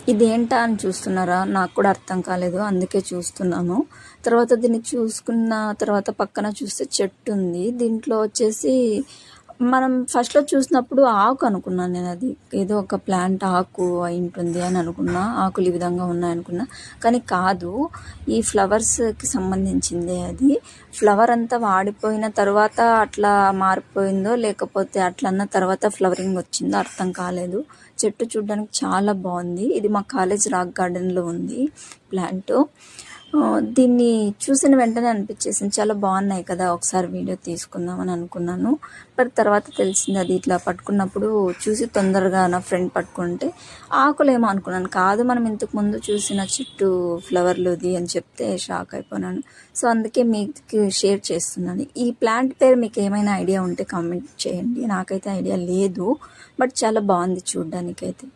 ఇదేంటా అని చూస్తున్నారా? నాకు కూడా అర్థం కాలేదు. అందుకే చూస్తున్నాను. తర్వాత దీన్ని చూసుకున్న తర్వాత పక్కన చూస్తే చెట్టు ఉంది. దీంట్లో వచ్చేసి మనం ఫస్ట్‌లో చూసినప్పుడు ఆకు అనుకున్నాను నేనది. ఏదో ఒక ప్లాంట్ ఆకు అయుంటుంది అని అనుకున్నా. ఆకులు ఈ విధంగా ఉన్నాయనుకున్నా. కానీ కాదు. ఈ ఫ్లవర్స్‌కి సంబంధించిందే అది. ఫ్లవర్ అంతా వాడిపోయిన తర్వాత అట్లా మారిపోయిందో, లేకపోతే అట్లన్న తర్వాత ఫ్లవరింగ్ వచ్చిందో అర్థం కాలేదు. చెట్టు చూడ్డానికి చాలా బాగుంది. ఇది మా కాలేజ్ రాక్ గార్డెన్‌లో ఉంది ప్లాంటు. దీన్ని చూసిన వెంటనే అనిపించేసింది చాలా బాగున్నాయి కదా, ఒకసారి వీడియో తీసుకుందామని అనుకున్నాను. బట్ తర్వాత తెలిసింది అది ఇట్లా పట్టుకున్నప్పుడు చూసి తొందరగా నా ఫ్రెండ్ పట్టుకుంటే ఆకులేమో అనుకున్నాను. కాదు, మనం ఇంతకుముందు చూసిన చెట్టు ఫ్లవర్లుది అని చెప్తే షాక్ అయిపోయాను. సో అందుకే మీకు షేర్ చేస్తున్నాను. ఈ ప్లాంట్ పేరు మీకు ఏమైనా ఐడియా ఉంటే కామెంట్ చేయండి. నాకైతే ఐడియా లేదు, బట్ చాలా బాగుంది చూడ్డానికైతే.